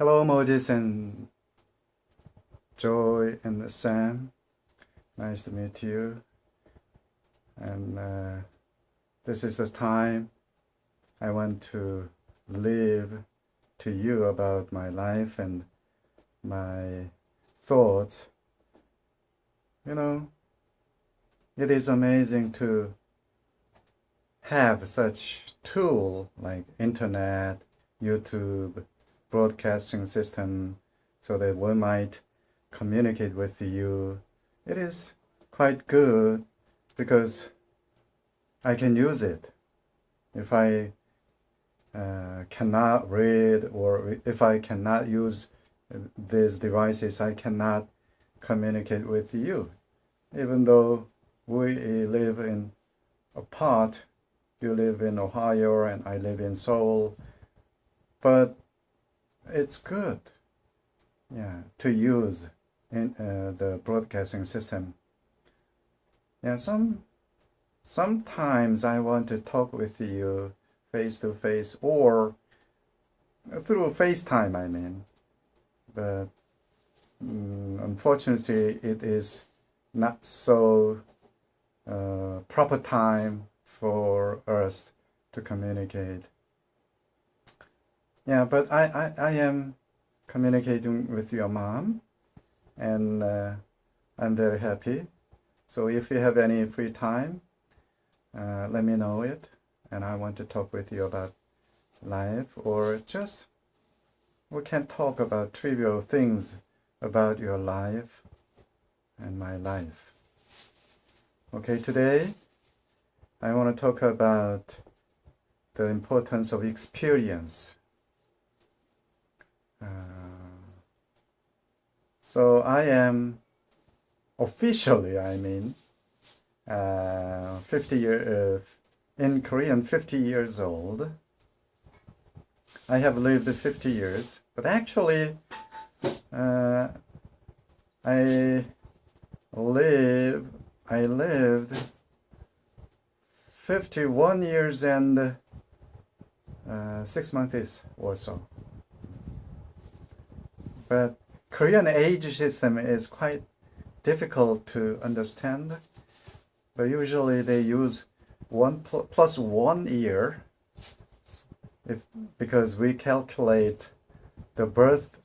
Hello, Moses and Joy and Sam. Nice to meet you. And this is the time I want to live to you about my life and my thoughts. You know, it is amazing to have such tool like internet, YouTube, broadcasting system so that one might communicate with you. It is quite good because I can use it. If I cannot read or if I cannot use these devices, I cannot communicate with you. Even though we live in apart, you live in Ohio and I live in Seoul, but it's good, to use in the broadcasting system. Sometimes I want to talk with you face to face or through FaceTime, I mean, but unfortunately it is not so proper time for us to communicate. Yeah, but I am communicating with your mom, and I'm very happy. So if you have any free time, let me know it, and I want to talk with you about life, or just we can talk about trivial things about your life and my life. Okay, today I want to talk about the importance of experience. So I am officially, 50 in Korean, 50 years old. I have lived 50 years, but actually I lived 51 years and 6 months or so. But Korean age system is quite difficult to understand, but usually they use 1 plus 1 year, because we calculate the birth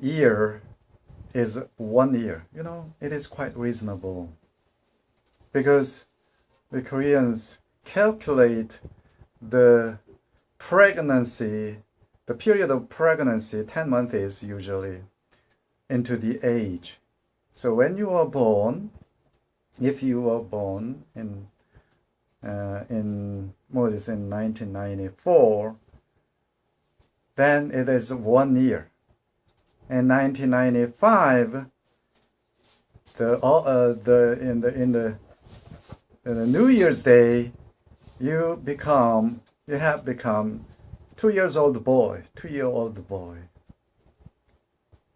year is 1 year. You know, it is quite reasonable because the Koreans calculate the pregnancy, the period of pregnancy, 10 months is usually, into the age. So when you are born, if you were born in 1994, then it is 1 year. In 1995, in the New Year's Day, you have become 2-year-old boy.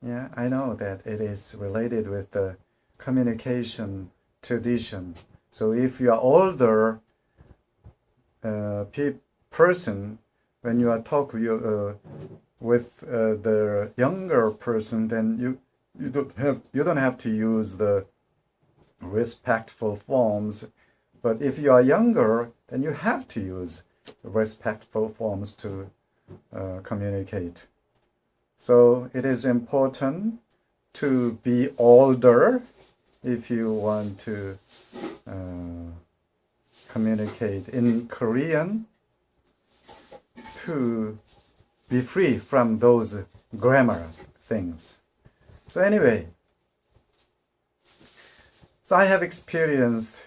Yeah, I know that it is related with the communication tradition. So if you are older person, when you are talking with the younger person, then you don't have to use the respectful forms. But if you are younger, then you have to use respectful forms to communicate. So it is important to be older if you want to communicate in Korean, to be free from those grammar things. So anyway, so I have experienced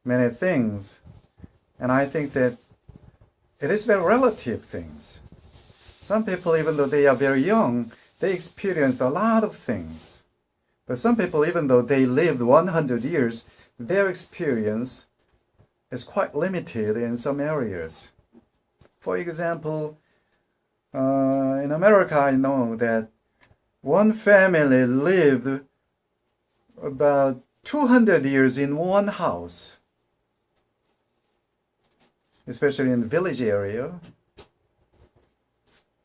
many things, and I think that it is very relative things. Some people, even though they are very young, they experienced a lot of things. But some people, even though they lived 100 years, their experience is quite limited in some areas. For example, in America, I know that one family lived about 200 years in one house, especially in the village area.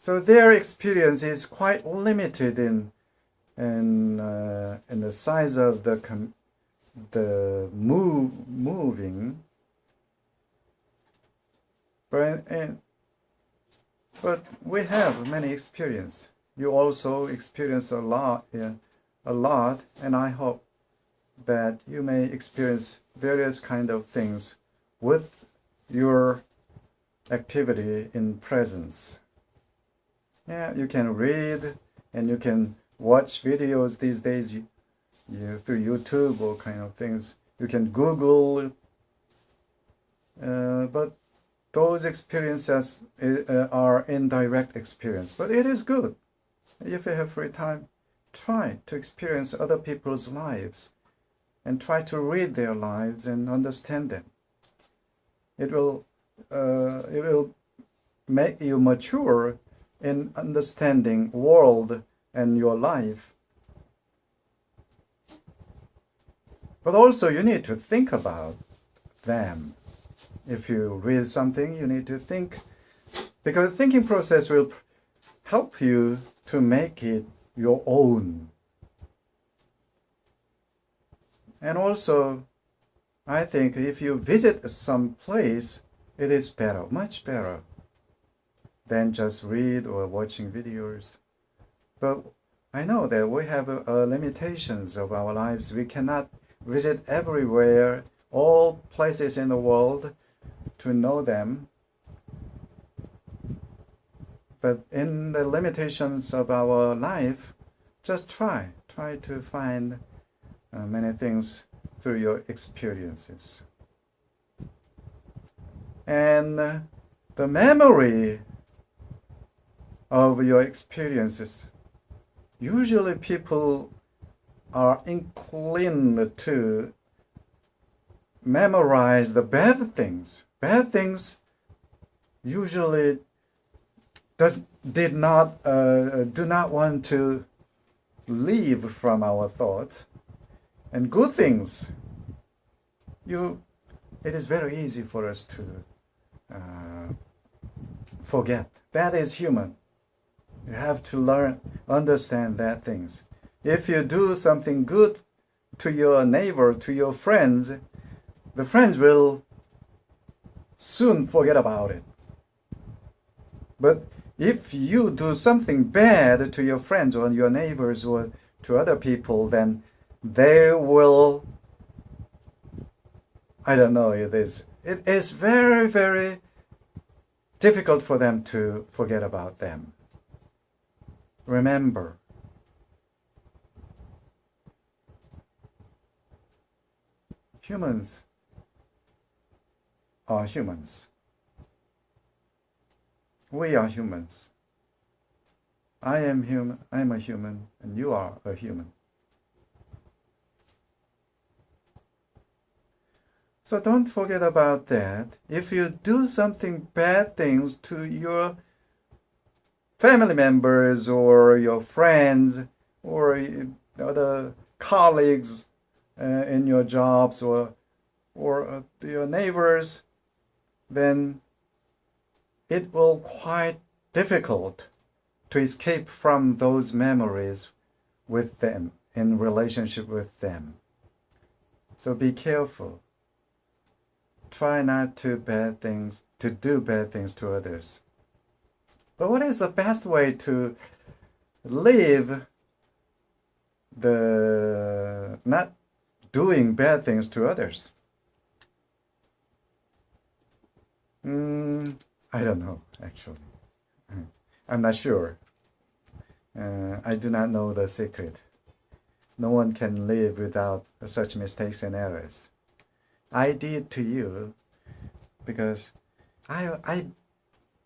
So their experience is quite limited in the size of the moving, but we have many experience. You also experience a lot, and I hope that you may experience various kind of things with your activity in presence. Yeah, you can read and you can watch videos these days through YouTube or kind of things. You can Google, but those experiences are indirect experience. But it is good. If you have free time, try to experience other people's lives and try to read their lives and understand them. It will make you mature in understanding world and your life. But also you need to think about them. If you read something, you need to think, because the thinking process will help you to make it your own. And also, I think if you visit some place, it is better, much better than just read or watching videos. But I know that we have limitations of our lives. We cannot visit everywhere, all places in the world to know them. But in the limitations of our life, just try to find many things through your experiences. And the memory of your experiences, usually people are inclined to memorize the bad things. Bad things usually do not want to leave from our thoughts. And good things, it is very easy for us to forget. That is human. You have to understand that things. If you do something good to your neighbor, to your friends, the friends will soon forget about it. But if you do something bad to your friends or your neighbors or to other people, then they will, I don't know, it is very, very difficult for them to forget about them. Remember, humans are humans. We are humans. I am human, I am a human, and you are a human. So don't forget about that. If you do something bad things to your family members or your friends or other colleagues in your jobs or your neighbors, then it will quite difficult to escape from those memories with them, in relationship with them. So be careful. Try not to do bad things to others. But what is the best way to live not doing bad things to others? I don't know, actually. I'm not sure. I do not know the secret. No one can live without such mistakes and errors. I did to you because I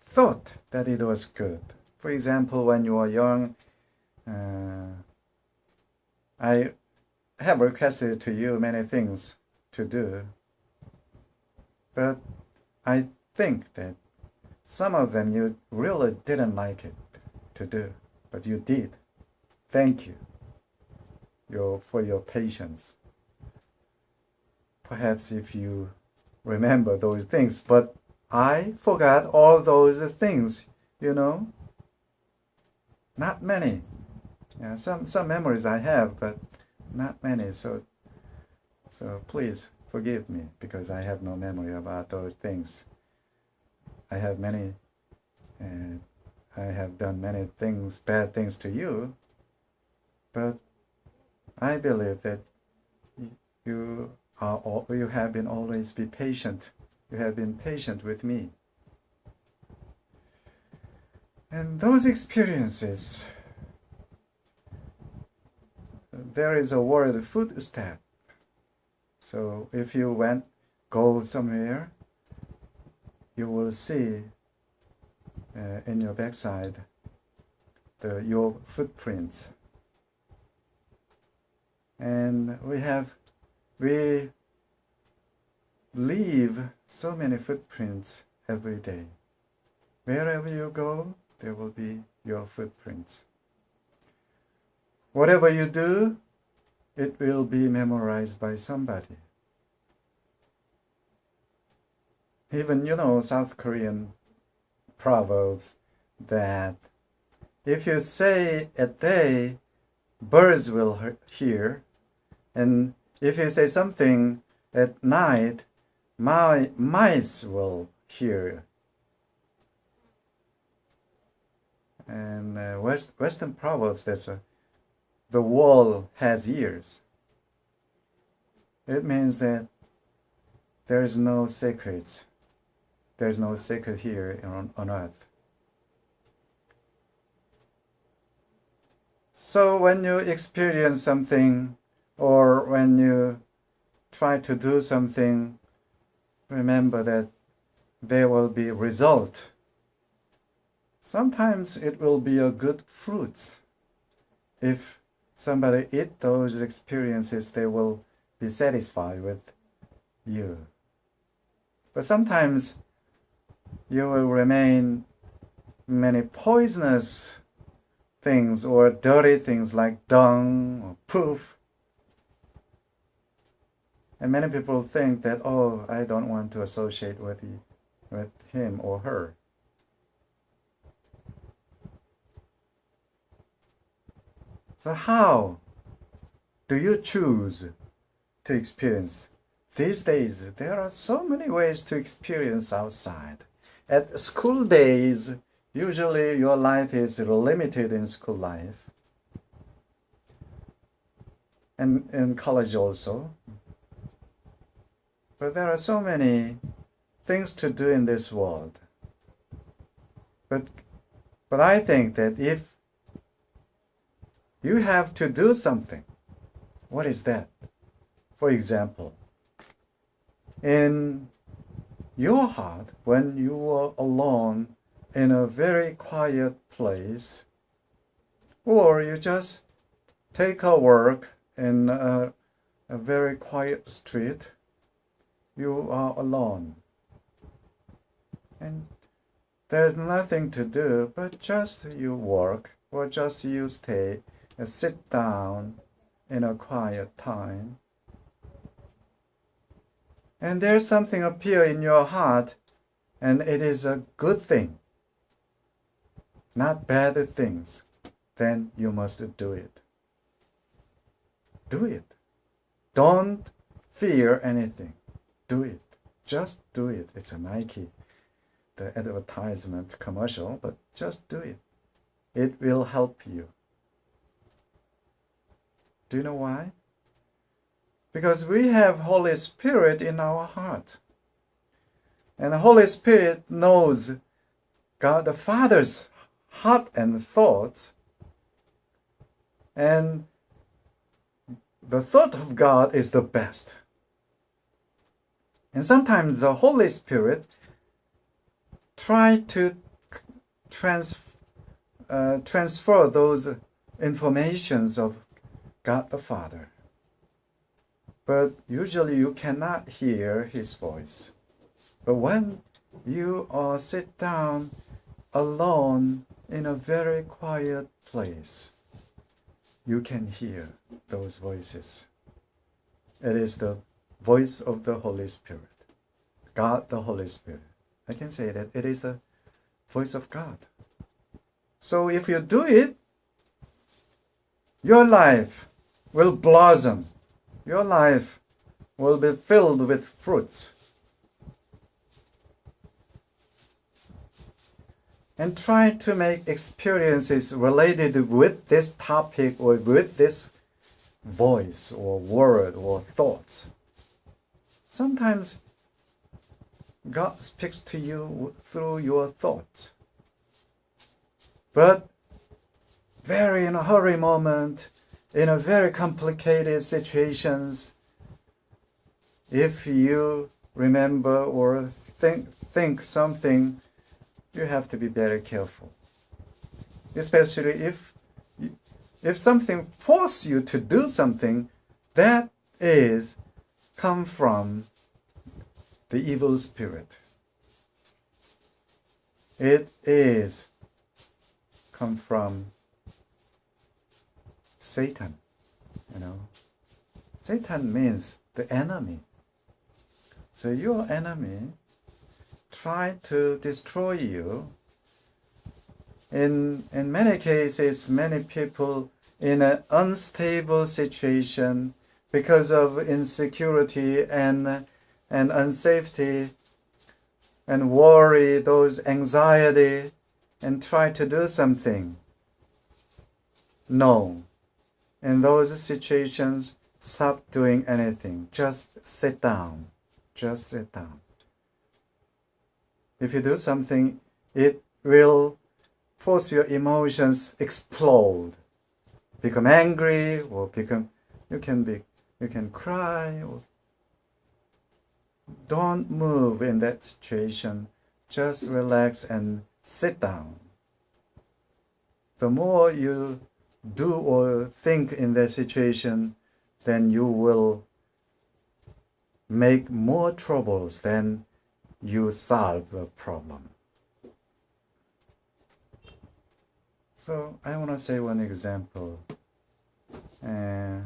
thought that it was good. For example, when you are young, I have requested to you many things to do, but I think that some of them you really didn't like it to do, but you did. Thank you for your patience. Perhaps if you remember those things, but I forgot all those things, you know. Not many. Yeah, some memories I have, but not many. So please forgive me because I have no memory about those things. I have many, and I have done many things, bad things to you, but I believe that you have been always be patient. You have been patient with me. And those experiences, there is a word footstep. So if you go somewhere, you will see in your backside your footprints. And we leave so many footprints every day. Wherever you go, there will be your footprints. Whatever you do, it will be memorized by somebody. Even, South Korean proverbs that if you say a day, birds will hear, and if you say something at night, mice will hear. And Western proverbs, the wall has ears. It means that there is no secrets. There's no secret here on earth. So when you experience something or when you try to do something, remember that there will be a result. Sometimes it will be a good fruit. If somebody eat those experiences, they will be satisfied with you. But sometimes you will remain many poisonous things or dirty things like dung or poof. And many people think that, oh, I don't want to associate with him or her. So how do you choose to experience? These days, there are so many ways to experience outside. At school days, usually your life is limited in school life. And in college also. But there are so many things to do in this world. But I think that if you have to do something, what is that? For example, in your heart, when you are alone in a very quiet place, or you just take a walk in a very quiet street, you are alone. And there's nothing to do but just you walk or just you stay and sit down in a quiet time. And there's something appear in your heart, and it is a good thing, not bad things. Then you must do it. Do it. Don't fear anything. Do it. Just do it. It's a Nike, the advertisement commercial, but just do it. It will help you. Do you know why? Because we have Holy Spirit in our heart. And the Holy Spirit knows God the Father's heart and thoughts. And the thought of God is the best. And sometimes the Holy Spirit try to transfer those informations of God the Father. But usually you cannot hear His voice. But when you are sit down alone in a very quiet place, you can hear those voices. It is the voice of the Holy Spirit, God the Holy Spirit. I can say that it is the voice of God. So if you do it, your life will blossom. Your life will be filled with fruits. And try to make experiences related with this topic or with this voice or word or thoughts. Sometimes God speaks to you through your thoughts. But very in a hurry moment, in a very complicated situations, if you remember or think something, you have to be very careful. Especially if something forces you to do something, that is come from the evil spirit. It is come from Satan, Satan means the enemy. So your enemy try to destroy you. In many cases, many people in an unstable situation because of insecurity and unsafety and worry, those anxiety, and try to do something. No. In those situations, stop doing anything. Just sit down. Just sit down. If you do something, it will force your emotions explode. Become angry, or you can cry, or don't move in that situation. Just relax and sit down. The more you do or think in that situation, then you will make more troubles than you solve the problem. So I want to say one example. I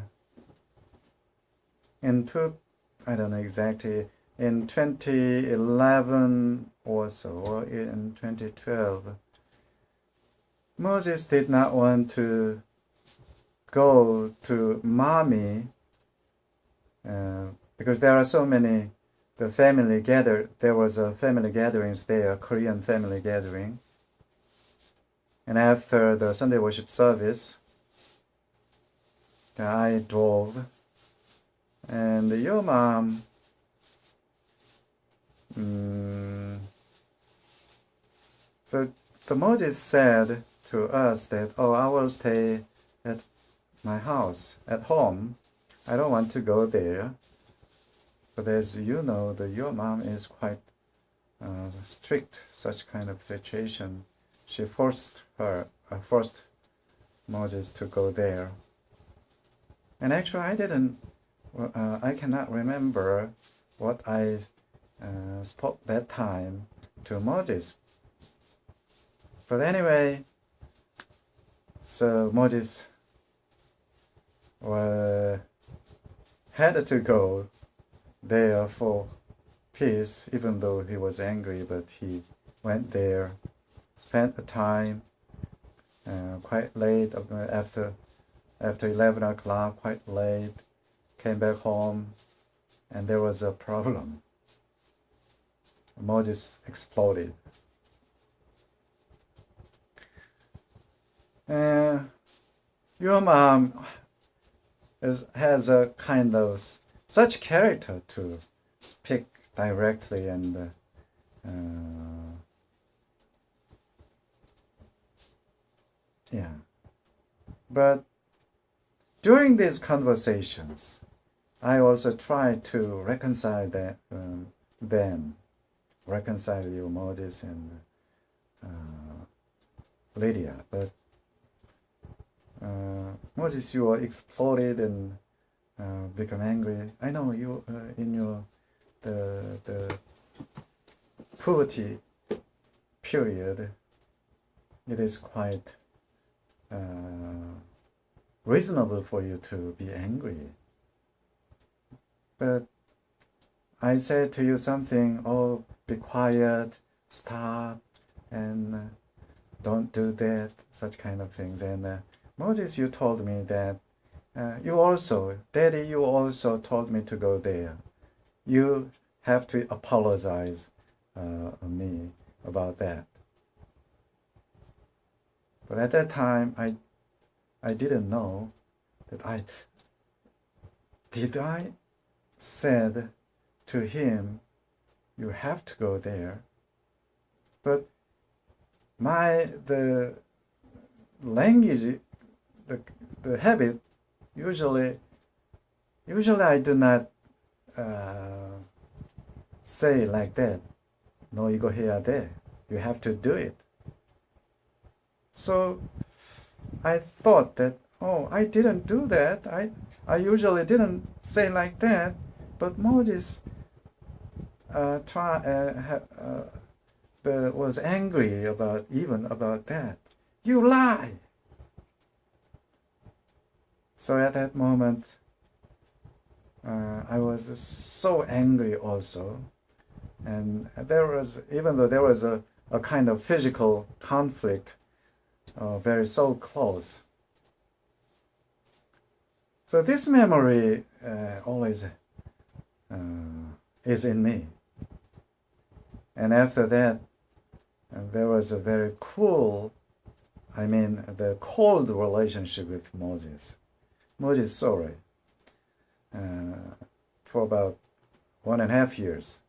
don't know exactly, in 2011 or so, or in 2012, Moses did not want to go to Mami because there are so many. There was a family gatherings there, Korean family gathering. And after the Sunday worship service, I drove, and your mom so the Moses said to us that, I will stay at my house, at home. I don't want to go there. But as you know, your mom is quite strict, such kind of situation. She forced Moses to go there. And actually I cannot remember what I spoke that time to Moses. But anyway, so Moses had to go there for peace, even though he was angry, but he went there, spent the time quite late, after 11 o'clock, quite late, came back home, and there was a problem. Moses exploded. Your mom has a kind of such character to speak directly and But during these conversations, I also try to reconcile reconcile you, Moses and Lydia. But Moses, you are exploded and become angry. I know you in your the puberty period. It is quite reasonable for you to be angry. But I said to you something, be quiet, stop, and don't do that, such kind of things. And Moses, you told me that Daddy, you also told me to go there. You have to apologize me about that. But at that time, I didn't know that I said to him, you have to go there. But the language, the habit, usually I do not say like that. No, you go here, there. You have to do it. So I thought that, oh, I didn't do that. I usually didn't say like that. But Moses was angry about that. You lie. So at that moment, I was so angry also, and even though there was a kind of physical conflict, very so close. So this memory always is in me. And after that, there was a very cold relationship with Moses. Moses, sorry, for about 1.5 years.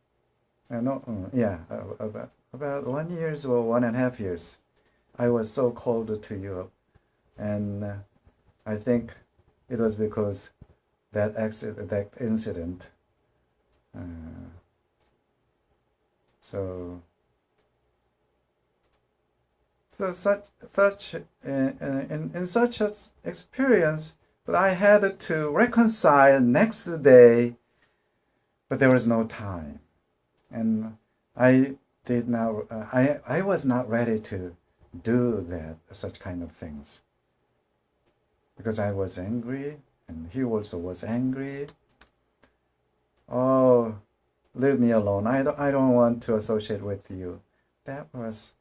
About 1 year or 1.5 years. I was so cold to you, and I think it was because that incident. So in such an experience, but I had to reconcile next day, but there was no time, and I was not ready to do such kind of things, because I was angry, and he also was angry. Oh, leave me alone. I don't want to associate with you. That was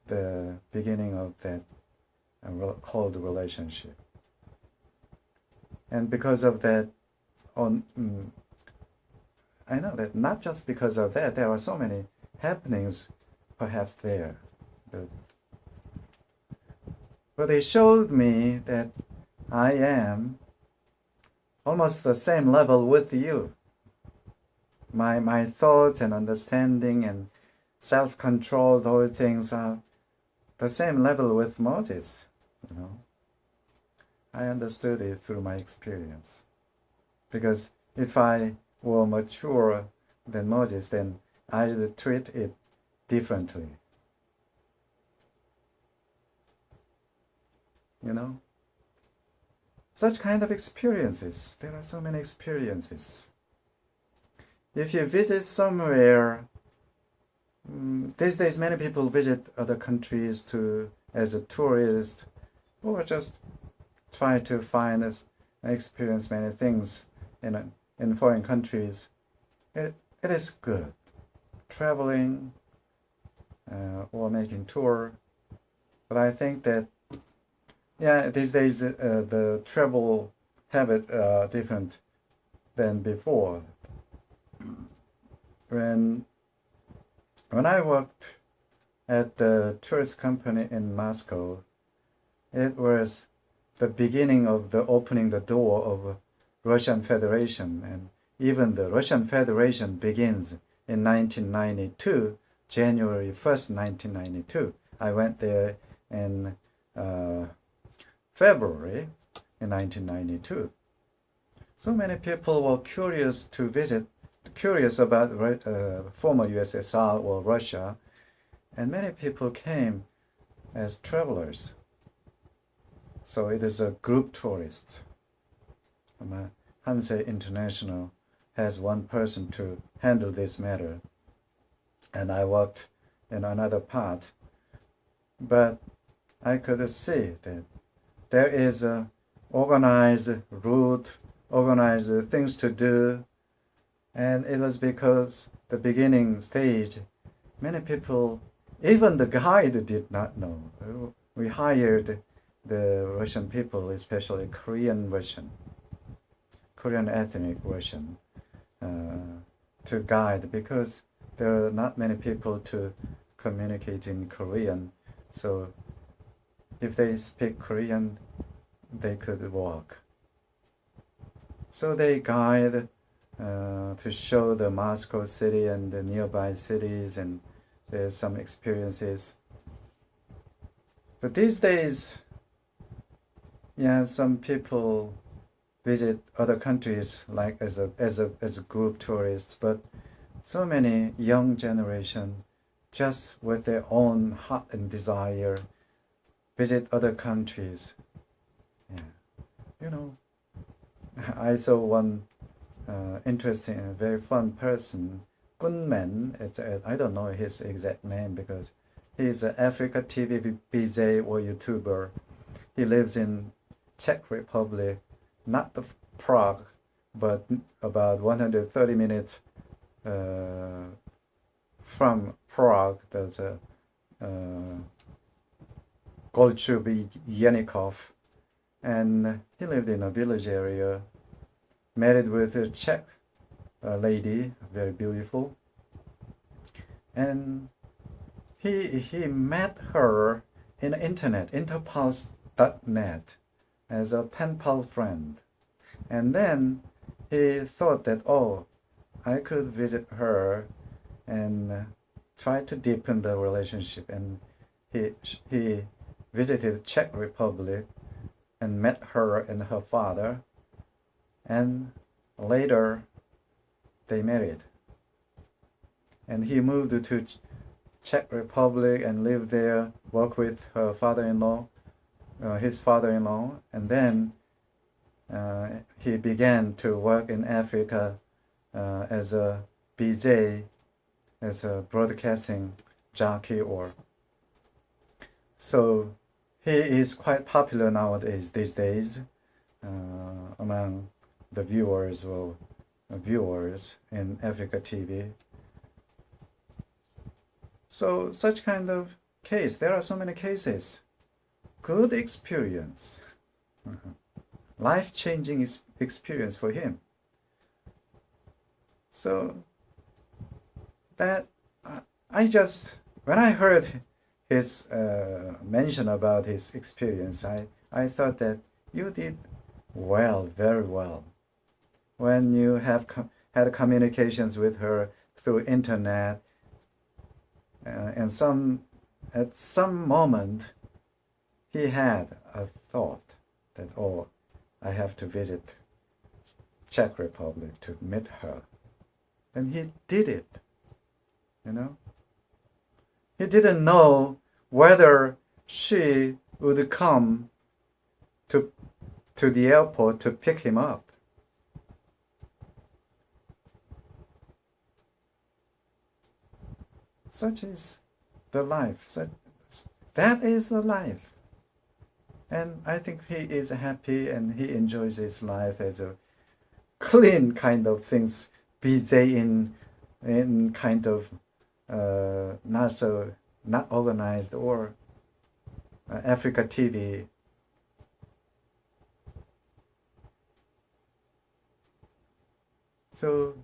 the beginning of that cold relationship. And because of that, I know that not just because of that, there are so many happenings perhaps there. But they showed me that I am almost the same level with you. My thoughts and understanding and self-control, those things are the same level with Moses, I understood it through my experience. Because if I were mature than Moses, then I'd treat it differently. Such kind of experiences. There are so many experiences. If you visit somewhere, these days many people visit other countries as a tourist, or just try to find experience many things in foreign countries. It is good, traveling or making tour. But I think that these days the travel habit different than before. When I worked at the tourist company in Moscow, it was the beginning of the opening the door of Russian Federation, and even the Russian Federation begins in 1992, January 1st, 1992. I went there in February in 1992. So many people were curious about former USSR or Russia, and many people came as travelers. So it is a group tourist. Hansei International has one person to handle this matter, and I worked in another part. But I could see that there is a organized route, organized things to do, and it was because the beginning stage, many people, even the guide did not know. We hired the Russian people, especially Korean ethnic Russian, to guide, because there are not many people to communicate in Korean. So if they speak Korean, they could walk. So they guide to show the Moscow city and the nearby cities, and there's some experiences. But these days, yeah, some people visit other countries like as a group tourists, but so many young generation just with their own heart and desire visit other countries. Yeah, I saw one interesting and very fun person, Kunmen. I don't know his exact name because he's an Africa TV BJ or YouTuber. He lives in Czech Republic, not the Prague, but about 130 minutes from Prague. There's a Golchub Yanikov, and he lived in a village area, married with a Czech lady, very beautiful, and he met her in the internet, interpals.net, as a pen pal friend. And then he thought that, oh, I could visit her and try to deepen the relationship. And he visited Czech Republic and met her and her father. And later they married. And he moved to Czech Republic and lived there, worked with her father-in-law, his father-in-law, and then he began to work in Africa as a BJ, as a broadcasting jockey. So he is quite popular nowadays, these days, among the viewers in Africa TV. So such kind of case, there are so many cases. Good experience, life-changing experience for him. So that when I heard his mention about his experience, I thought that you did well, very well, when you have had communications with her through internet, and at some moment he had a thought that, oh, I have to visit Czech Republic to meet her. And he did it, He didn't know whether she would come to the airport to pick him up. Such is the life. That is the life. And I think he is happy and he enjoys his life as a clean kind of things, BJ in kind of not organized, or Africa TV. So,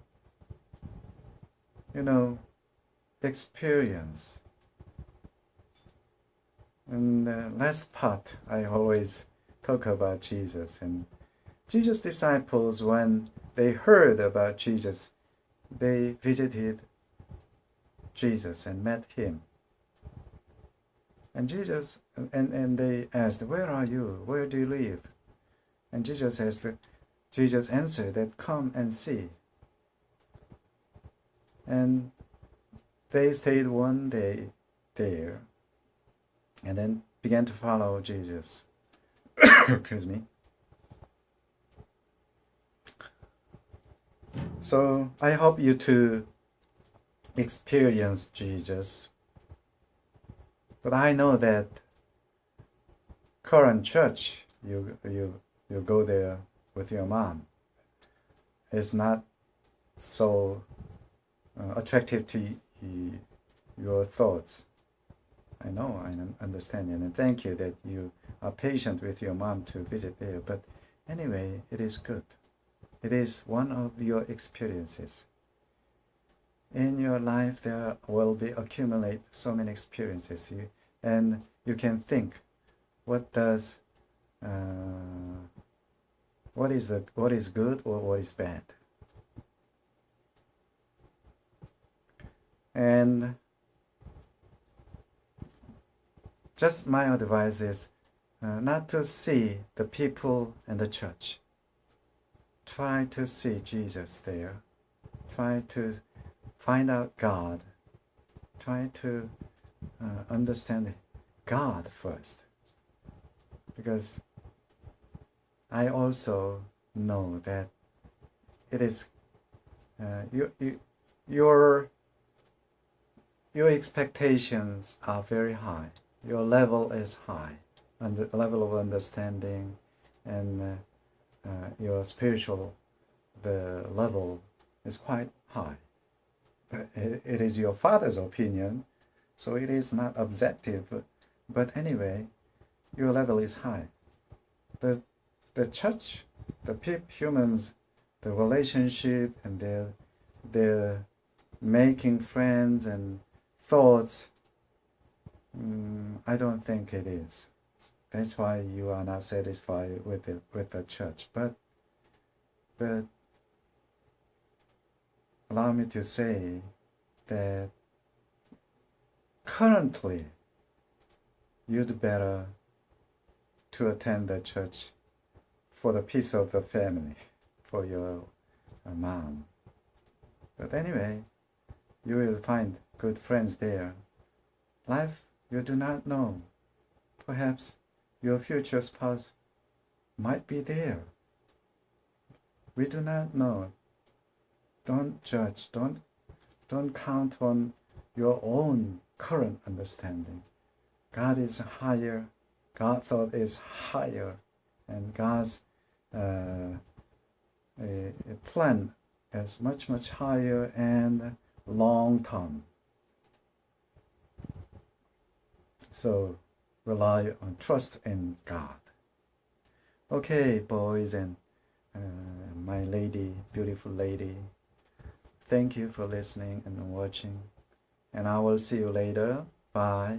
experience. And the last part, I always talk about Jesus. And Jesus' disciples, when they heard about Jesus, they visited Jesus and met him. And Jesus, and they asked, where are you? Where do you live? And Jesus answered that, come and see. And they stayed one day there, and then began to follow Jesus. Excuse me. So I hope you to experience Jesus. But I know that current church, you go there with your mom, is not so attractive to your thoughts. I know, I understand, and thank you that you patient with your mom to visit there. But anyway, it is good. It is one of your experiences. In your life, there will be accumulate so many experiences, and you can think, what is good or what is bad. And just my advice is not to see the people and the church. Try to see Jesus there. Try to find out God. Try to understand God first. Because I also know that it is your expectations are very high. Your level is high, and the level of understanding, and your spiritual, the level is quite high. But it is your father's opinion, so it is not objective. But anyway, your level is high. The church, the humans, the relationship, and their making friends and thoughts, I don't think it is. That's why you are not satisfied with the church. But allow me to say that currently you'd better to attend the church for the peace of the family, for your mom. But anyway, you will find good friends there. Life, you do not know. Perhaps your future spouse might be there. We do not know. Don't judge. Don't count on your own current understanding. God is higher. God's thought is higher, and God's plan is much higher and long term. So rely on trust in God. Okay, boys and my lady, beautiful lady, thank you for listening and watching, and I will see you later. Bye.